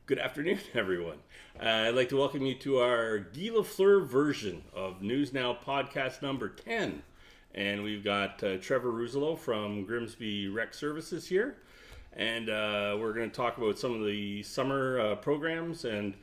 Good afternoon, everyone. I'd like to welcome you to our Guy Lafleur version of NewsNow podcast number 10. And we've got Trevor Ruzylo from Grimsby Rec Services here. And we're going to talk about some of the summer programs and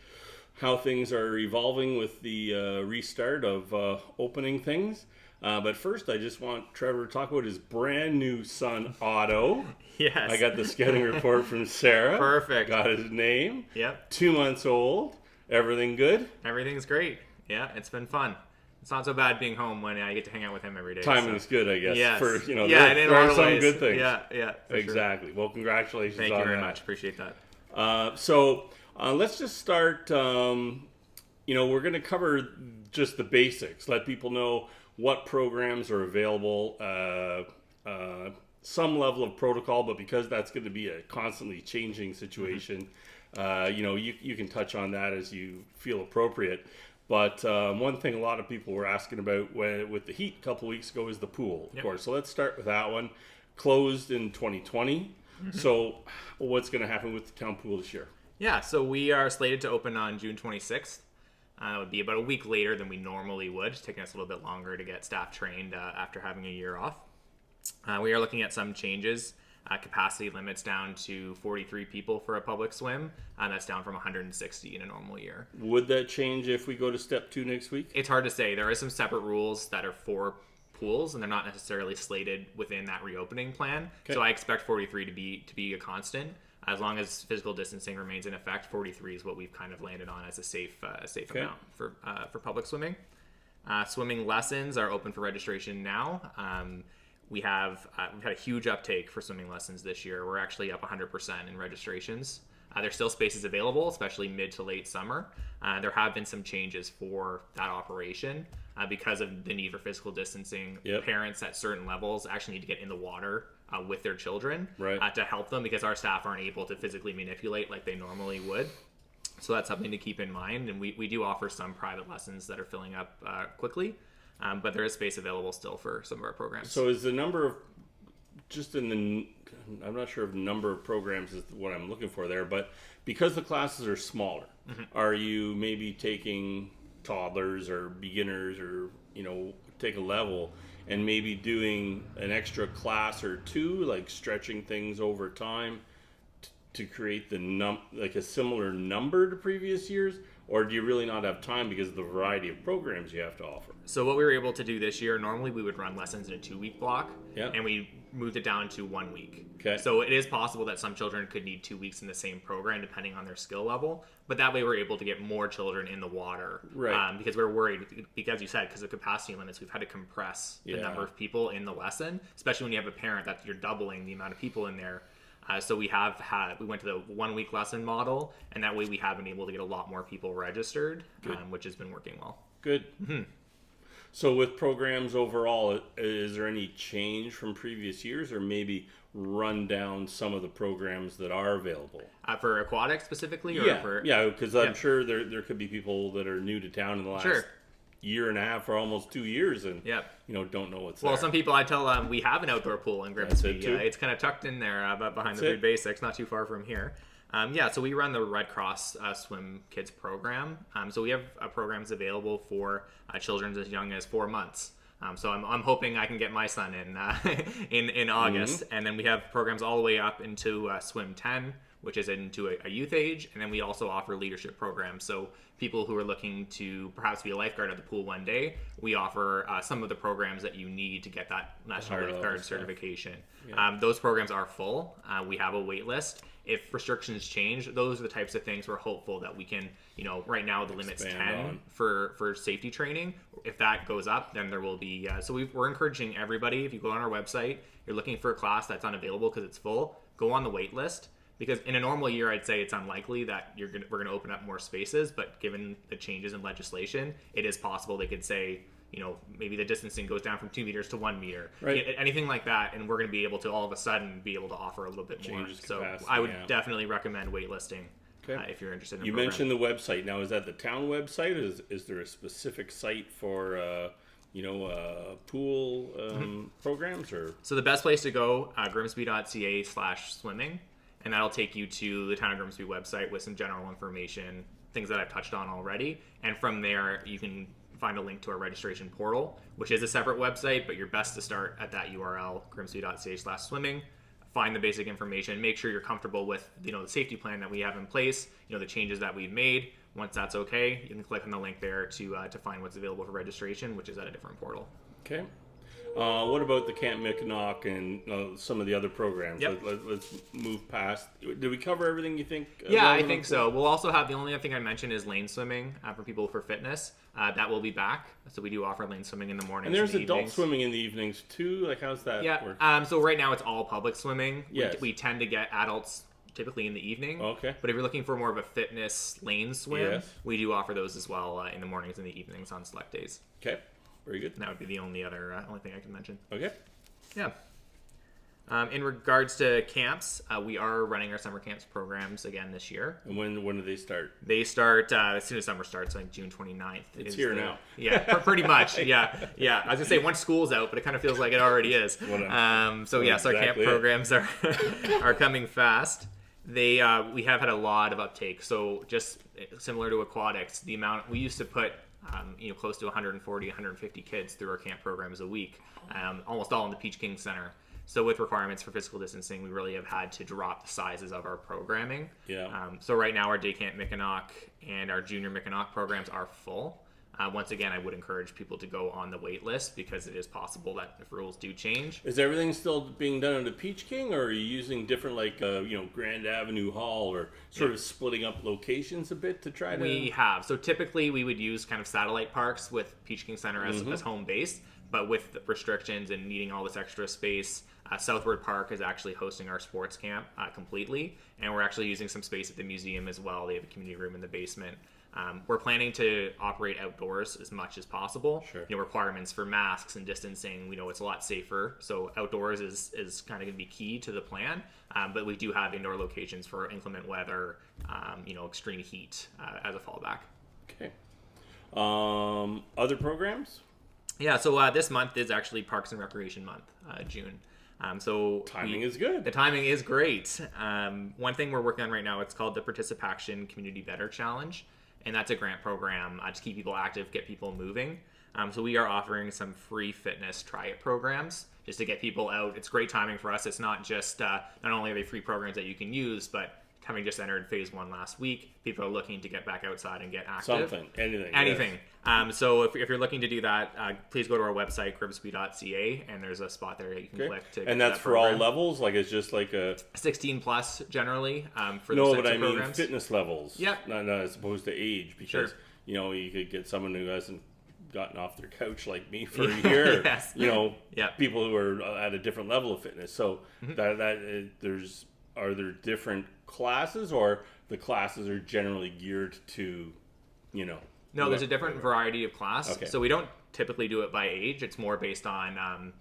how things are evolving with the restart of opening things. But first, I just want Trevor to talk about his brand new son, Otto. Yes. I got the scouting report from Sarah. Perfect. Got his name. Yep. 2 months old. Everything good? Everything's great. Yeah, it's been fun. It's not so bad being home when I get to hang out with him every day. Timing's good, I guess. Yes. For, there are some good things. Yeah. Exactly. Sure. Well, congratulations on that. Thank you very much. Appreciate that. So let's just start. We're going to cover just the basics. Let people know what programs are available, some level of protocol, but because that's going to be a constantly changing situation, you can touch on that as you feel appropriate. But one thing a lot of people were asking about with the heat a couple weeks ago is the pool, of course. So let's start with that one. Closed in 2020. So what's going to happen with the town pool this year? Yeah, so we are slated to open on June 26th. It would be about a week later than we normally would, taking us a little bit longer to get staff trained after having a year off. We are looking at some changes. Capacity limits down to 43 people for a public swim. That's down from 160 in a normal year. Would that change if we go to step 2 next week? It's hard to say. There are some separate rules that are for pools, and they're not necessarily slated within that reopening plan. Okay. So I expect 43 to be a constant. As long as physical distancing remains in effect, 43 is what we've kind of landed on as a safe amount for public swimming. Swimming lessons are open for registration now. We've had a huge uptake for swimming lessons this year. We're actually up 100% in registrations. There's still spaces available, especially mid to late summer. There have been some changes for that operation because of the need for physical distancing. Yep. Parents at certain levels actually need to get in the water with their children to help them, because our staff aren't able to physically manipulate like they normally would. So that's something to keep in mind. And we do offer some private lessons that are filling up quickly, but there is space available still for some of our programs. So is the number of, I'm not sure if number of programs is what I'm looking for there, but because the classes are smaller, are you maybe taking toddlers or beginners or, take a level and maybe doing an extra class or two, like stretching things over time to create a similar number to previous years? Or do you really not have time because of the variety of programs you have to offer? So what we were able to do this year, normally we would run lessons in a 2-week block, and we moved it down to 1 week. Okay. So it is possible that some children could need 2 weeks in the same program depending on their skill level, but that way we're able to get more children in the water. Right. Because we're worried, because you said, because of capacity limits, we've had to compress the number of people in the lesson, especially when you have a parent that you're doubling the amount of people in there. So we went to the 1 week lesson model, and that way we have been able to get a lot more people registered, which has been working well. Good. Mm-hmm. So with programs overall, is there any change from previous years, or maybe run down some of the programs that are available? For aquatics specifically? Because I'm sure there could be people that are new to town in the last year and a half or almost 2 years and don't know what's there. Well, some people I tell we have an outdoor pool in Grimsby. It's kind of tucked in there behind the Food Basics, not too far from here. So we run the Red Cross Swim Kids program. So we have programs available for children as young as 4 months. So I'm hoping I can get my son in August, and then we have programs all the way up into Swim 10, which is into a youth age, and then we also offer leadership programs. So people who are looking to perhaps be a lifeguard at the pool one day, we offer some of the programs that you need to get that National Lifeguard certification. Those programs are full. We have a wait list. If restrictions change, those are the types of things we're hopeful that we can, right now the limit's 10 for safety training. If that goes up, then there will be, we're encouraging everybody, if you go on our website, you're looking for a class that's unavailable because it's full, go on the wait list. Because in a normal year, I'd say it's unlikely that we're going to open up more spaces, but given the changes in legislation, it is possible they could say, maybe the distancing goes down from 2 meters to 1 meter, anything like that, and we're going to be able to all of a sudden be able to offer a little bit more. So I would definitely recommend waitlisting if you're interested in You mentioned the website. Now, is that the town website? Is there a specific site for pool programs? Or So the best place to go, grimsby.ca/swimming. and that'll take you to the Town of Grimsby website with some general information, things that I've touched on already. And from there, you can find a link to our registration portal, which is a separate website, but you're best to start at that URL, grimsby.ca/swimming. Find the basic information, make sure you're comfortable with, the safety plan that we have in place, the changes that we've made. Once that's okay, you can click on the link there to find what's available for registration, which is at a different portal. Okay. What about the Camp Mickinock and some of the other programs? Yep. Let's move past. Did we cover everything you think? Yeah, I think so. We'll also have, the only other thing I mentioned is lane swimming for people for fitness. That will be back. So we do offer lane swimming in the mornings. And there's and adult evenings. swimming in the evenings too. Like, how's that work? So right now it's all public swimming. Yes. We tend to get adults typically in the evening. Okay. But if you're looking for more of a fitness lane swim, Yes. we do offer those as well in the mornings and the evenings on select days. Okay. Very good. And that would be the only thing I can mention. Okay. Yeah. In regards to camps, we are running our summer camps programs again this year. And when do they start? They start as soon as summer starts, like June 29th. It's here now. Yeah, pretty much. Yeah. I was going to say once school's out, but it kind of feels like it already is. Yes, our camp programs are are coming fast. We have had a lot of uptake. So just similar to aquatics, the amount we used to put close to 140, 150 kids through our camp programs a week, almost all in the Peach King Center. So with requirements for physical distancing, we really have had to drop the sizes of our programming. Yeah. So right now, our Day Camp Mickinock and our Junior Mickinock programs are full. Once again, I would encourage people to go on the wait list because it is possible that if rules do change. Is everything still being done at the Peach King, or are you using different, Grand Avenue Hall, or sort of splitting up locations a bit to try to? We have. So typically, we would use kind of satellite parks with Peach King Center as home base, but with the restrictions and needing all this extra space, Southward Park is actually hosting our sports camp completely, and we're actually using some space at the museum as well. They have a community room in the basement. We're planning to operate outdoors as much as possible. Sure. Requirements for masks and distancing, we know it's a lot safer. So outdoors is kind of going to be key to the plan. But we do have indoor locations for inclement weather, extreme heat as a fallback. Okay. Other programs? Yeah, so this month is actually Parks and Recreation Month, June. So timing is good. The timing is great. One thing we're working on right now, it's called the Participation Community Better Challenge. And that's a grant program to keep people active, get people moving. So we are offering some free fitness try-it programs just to get people out. It's great timing for us. It's not just, not only are they free programs that you can use, but having just entered phase 1 last week, people are looking to get back outside and get active. Anything. Yes. So if you're looking to do that, please go to our website, grimsby.ca, and there's a spot there that you can click to. And that's for all levels? Like, it's just like a 16 plus generally for no, those but types I of mean programs. fitness levels. Yep. Not as opposed to age, because Sure. You could get someone who hasn't gotten off their couch like me for a year. Yes. Yep. People who are at a different level of fitness. So are there different classes, or the classes are generally geared to, No, there's a different variety of class. Okay. So we don't typically do it by age. It's more based on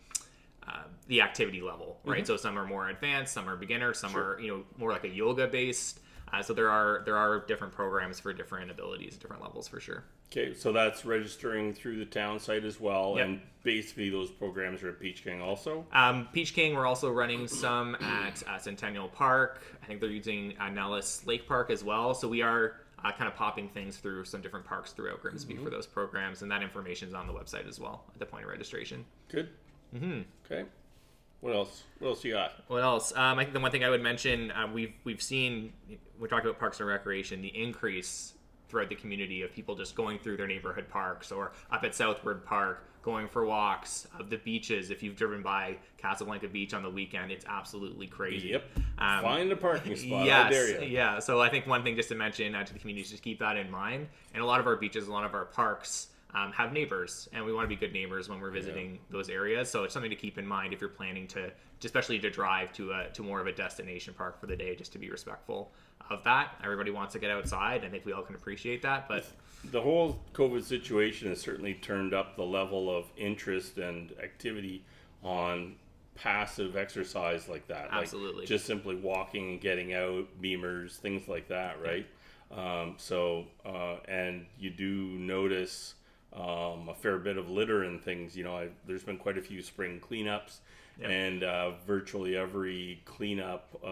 the activity level, right? So some are more advanced, some are beginner, some are more like a yoga based. So there are different programs for different abilities, different levels for sure. Okay, so that's registering through the town site as well, Yep. and basically those programs are at Peach King also? Peach King, we're also running some at Centennial Park. I think they're using Nellis Lake Park as well. So we are kind of popping things through some different parks throughout Grimsby for those programs, and that information is on the website as well at the point of registration. Good. Okay. What else? What else you got? What else? I think the one thing I would mention, we've seen, we talked about Parks and Recreation, the increase throughout the community of people just going through their neighborhood parks or up at Southward Park, going for walks, of the beaches. If you've driven by Casablanca Beach on the weekend, it's absolutely crazy. Yep. Find a parking spot. Yes, I dare you. yeah. So I think one thing just to mention to the community is just keep that in mind. And a lot of our beaches, a lot of our parks have neighbors, and we want to be good neighbors when we're visiting those areas. So it's something to keep in mind if you're planning to, especially to drive to more of a destination park for the day, just to be respectful of that. Everybody wants to get outside. I think we all can appreciate that, but the whole COVID situation has certainly turned up the level of interest and activity on passive exercise like that. Absolutely. Like just simply walking and getting out, beamers, things like that, right? And you do notice a fair bit of litter and things. There's been quite a few spring cleanups, And virtually every cleanup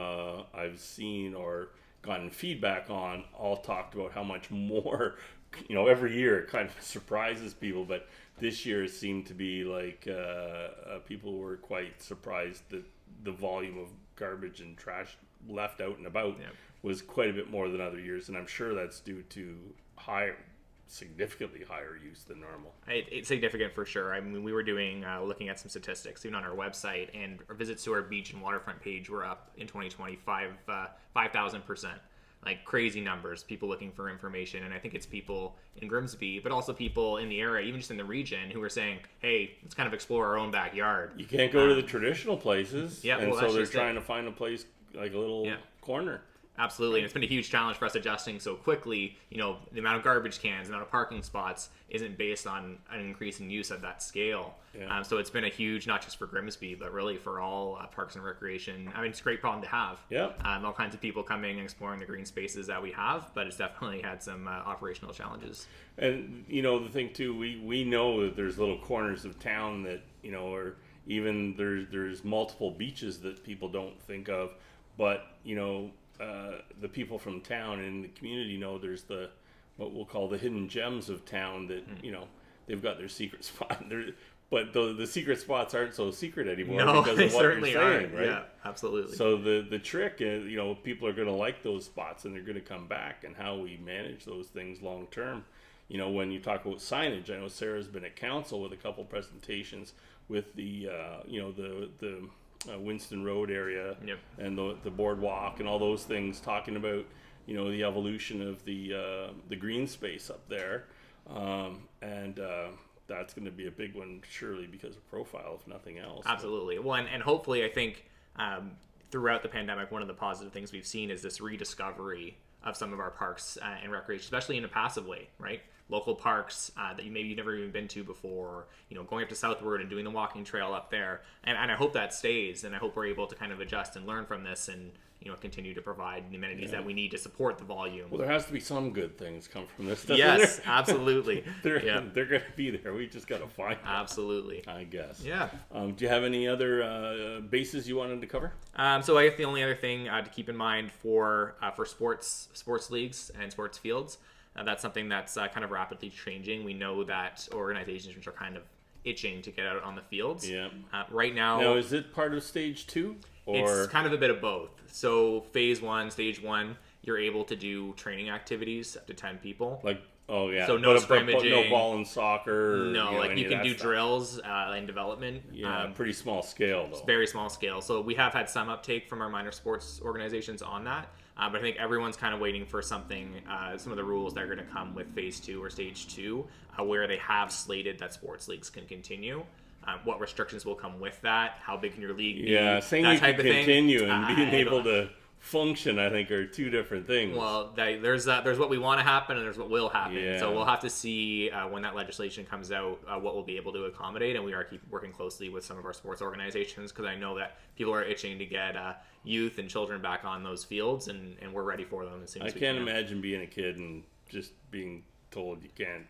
I've seen or gotten feedback on all talked about how much more, every year it kind of surprises people, but this year it seemed to be like people were quite surprised that the volume of garbage and trash left out and about was quite a bit more than other years, and I'm sure that's due to significantly higher use than normal. It's significant for sure. I mean, we were looking at some statistics even on our website, and our visits to our beach and waterfront page were up in 2020 5,000%. Like crazy numbers, people looking for information. And I think it's people in Grimsby, but also people in the area, even just in the region, who are saying, hey, let's kind of explore our own backyard. You can't go to the traditional places. Yeah, and so they're trying to find a place, like a little corner. Absolutely, and it's been a huge challenge for us adjusting so quickly. The amount of garbage cans, the amount of parking spots isn't based on an increase in use at that scale. Yeah. So it's been a huge, not just for Grimsby, but really for all parks and recreation. I mean, it's a great problem to have. Yeah. All kinds of people coming and exploring the green spaces that we have, but it's definitely had some operational challenges. And, the thing too, we know that there's little corners of town that, or even there's multiple beaches that people don't think of, but, the people from town and the community know there's what we'll call the hidden gems of town that they've got their secret spot. But the secret spots aren't so secret anymore because of what you're saying, right? Yeah, absolutely. So the trick is, people are going to like those spots and they're going to come back. And how we manage those things long term, when you talk about signage, I know Sarah's been at council with a couple presentations with the Winston Road area and the boardwalk and all those things, talking about the evolution of the green space up there, and that's going to be a big one surely because of profile, if nothing else. Absolutely. Well, and hopefully I think throughout the pandemic, one of the positive things we've seen is this rediscovery of some of our parks and recreation, especially in a passive way, right? Local parks that you've never even been to before, going up to Southward and doing the walking trail up there. And I hope that stays, and I hope we're able to kind of adjust and learn from this and, continue to provide the amenities that we need to support the volume. Well, there has to be some good things come from this. Yes, there? Absolutely. They're going to be there. We just got to find them. Absolutely. I guess. Yeah. Do you have any other bases you wanted to cover? So I guess the only other thing to keep in mind for sports leagues and sports fields, that's something that's kind of rapidly changing. We know that organizations which are kind of itching to get out on the fields. Yeah. Right now. Now, is it part of stage 2? Or... It's kind of a bit of both. So stage 1, you're able to do training activities up to 10 people. Oh yeah. So no scrimmaging, no ball and soccer. No, you can do drills in development. Yeah, pretty small scale though. It's very small scale. So we have had some uptake from our minor sports organizations on that, but I think everyone's kind of waiting for something. Some of the rules that are going to come with phase 2 or stage 2, where they have slated that sports leagues can continue. What restrictions will come with that? How big can your league be? Yeah, saying that you type can of continue thing. and being able to function, I think, are two different things. Well, there's what we want to happen and there's what will happen. Yeah. So we'll have to see when that legislation comes out what we'll be able to accommodate, and we are working closely with some of our sports organizations because I know that people are itching to get youth and children back on those fields, and we're ready for them as soon as we can. I can't imagine being a kid and just being told you can't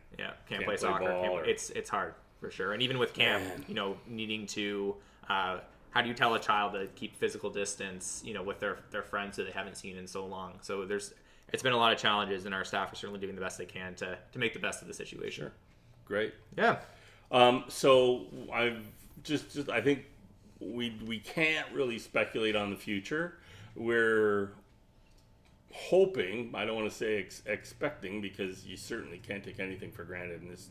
play soccer. It's hard for sure. And even with camp, needing to how do you tell a child to keep physical distance, with their friends that they haven't seen in so long? So it's been a lot of challenges, and our staff are certainly doing the best they can to make the best of the situation. Sure. Great. Yeah. So I think we can't really speculate on the future. We're hoping, I don't want to say expecting, because you certainly can't take anything for granted in this,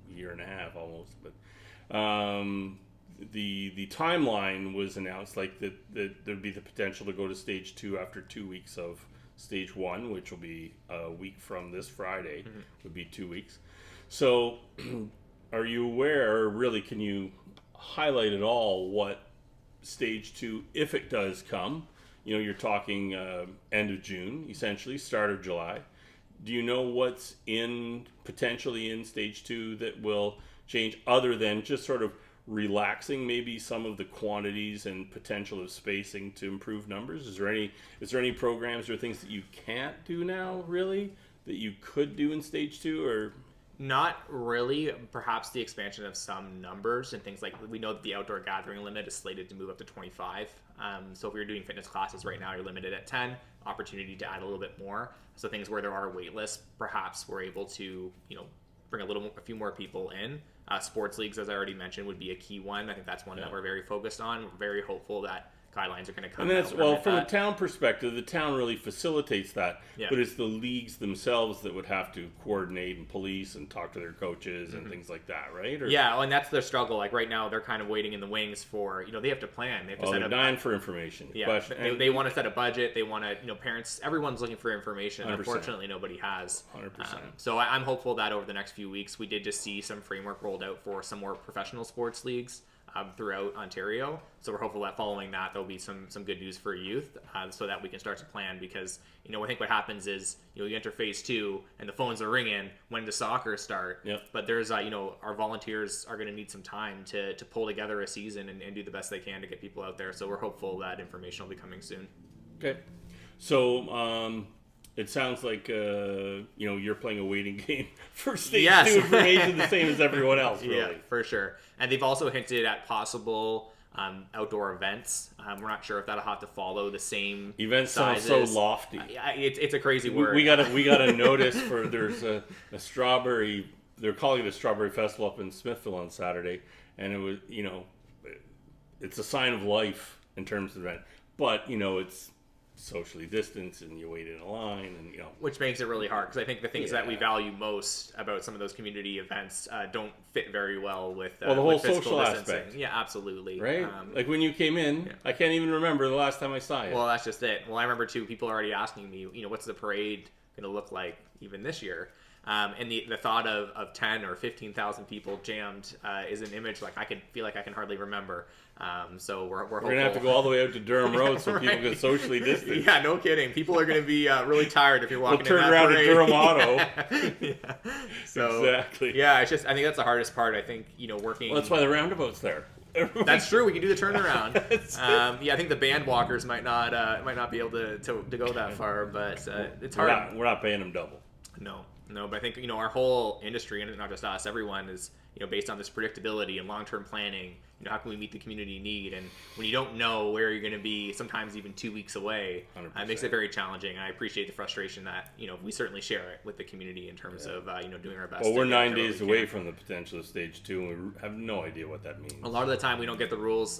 year and a half almost, but the timeline was announced, like that there'd be the potential to go to stage 2 after 2 weeks of stage 1, which will be a week from this Friday, would be 2 weeks. So are you aware, or really can you highlight at all what stage 2, if it does come, you're talking end of June, essentially, start of July. Do you know what's potentially in stage 2 that will change, other than just sort of relaxing maybe some of the quantities and potential of spacing to improve numbers? Is there any programs or things that you can't do now, really, that you could do in stage 2? Or Not really. Perhaps the expansion of some numbers and things like, we know that the outdoor gathering limit is slated to move up to 25. So if you're doing fitness classes right now, you're limited at 10. Opportunity to add a little bit more. So things where there are wait lists, perhaps we're able to, bring a few more people in. Sports leagues, as I already mentioned, would be a key one. I think that's one that we're very focused on. We're very hopeful that guidelines are going to come and out. that's, well, from a town perspective, the town really facilitates that, but it's the leagues themselves that would have to coordinate and police and talk to their coaches and things like that, right? Yeah, and that's their struggle. Like right now, they're kind of waiting in the wings for, they have to plan. They have to set up. Dying for information. Yeah, they want to set a budget. They want to, parents, everyone's looking for information. 100%. Unfortunately, nobody has. 100%. So I'm hopeful that over the next few weeks, we did just see some framework rolled out for some more professional sports leagues throughout Ontario. So we're hopeful that following that, there'll be some good news for youth so that we can start to plan, because, I think what happens is, you enter phase 2 and the phones are ringing, when does soccer start? Yep. But there's, our volunteers are going to need some time to pull together a season and do the best they can to get people out there. So we're hopeful that information will be coming soon. Okay. So, it sounds like, you're playing a waiting game for stage 2 information, the same as everyone else, really. Yeah, for sure. And they've also hinted at possible outdoor events. We're not sure if that'll have to follow the same events. Sizes. Sound so lofty. It's a crazy word. We got a notice for there's a strawberry. They're calling it a strawberry festival up in Smithville on Saturday, and it was it's a sign of life in terms of that. But it's socially distanced and you wait in a line and which makes it really hard, because I think the things that we value most about some of those community events don't fit very well with the whole with social distancing. aspect. Yeah, absolutely. Right. Like when you came in, I can't even remember the last time I saw you. Well, that's just it. Well, I remember too, people are already asking me, what's the parade going to look like even this year? And the thought of 10 or 15,000 people jammed is an image I can hardly remember. So we're going to have to go all the way out to Durham Road so right. people can socially distance. Yeah, no kidding. People are going to be really tired if you're walking. We'll turn around parade. to Durham Auto. Yeah. So exactly. Yeah, I think that's the hardest part. I think working. Well, that's why the roundabout's there. That's true. We can do the turnaround. I think the band walkers might not be able to go that far, but it's hard. We're not paying them double. No, but I think our whole industry, and not just us, everyone is based on this predictability and long-term planning. How can we meet the community need? And when you don't know where you're going to be, sometimes even 2 weeks away, it makes it very challenging. And I appreciate the frustration that we certainly share it with the community in terms of doing our best. Well, we're 9 days away from the potential of stage 2, and we have no idea what that means. A lot of the time, we don't get the rules.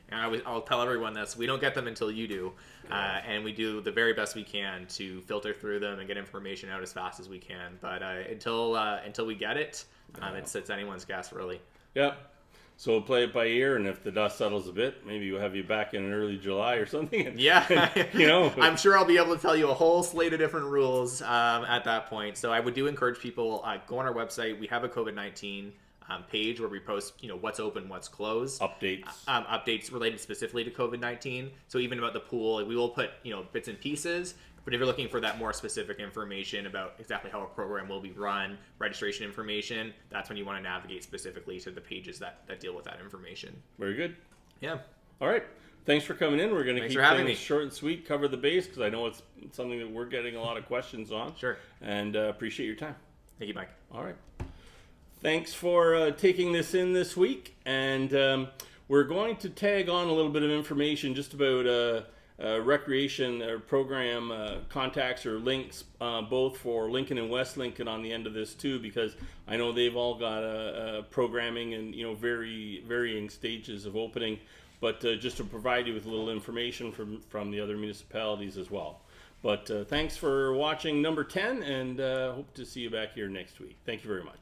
And I'll tell everyone this: we don't get them until you do, and we do the very best we can to filter through them and get information out as fast as we can. But until we get it, it's anyone's guess, really. Yep. So we'll play it by ear, and if the dust settles a bit, maybe we'll have you back in early July or something. I'm sure I'll be able to tell you a whole slate of different rules at that point. So I would encourage people, go on our website. We have a COVID-19 page where we post, what's open, what's closed. Updates related specifically to COVID-19. So even about the pool, we will put, bits and pieces. But if you're looking for that more specific information about exactly how a program will be run, registration information, that's when you want to navigate specifically to the pages that deal with that information. Very good. Yeah. All right. Thanks for coming in. We're going to keep things short and sweet, cover the base, because I know it's something that we're getting a lot of questions on. Sure. And appreciate your time. Thank you, Mike. All right. Thanks for taking this in this week. And we're going to tag on a little bit of information just about recreation program contacts or links, both for Lincoln and West Lincoln on the end of this too, because I know they've all got programming and very varying stages of opening, but just to provide you with a little information from the other municipalities as well. But thanks for watching number 10, and hope to see you back here next week. Thank you very much.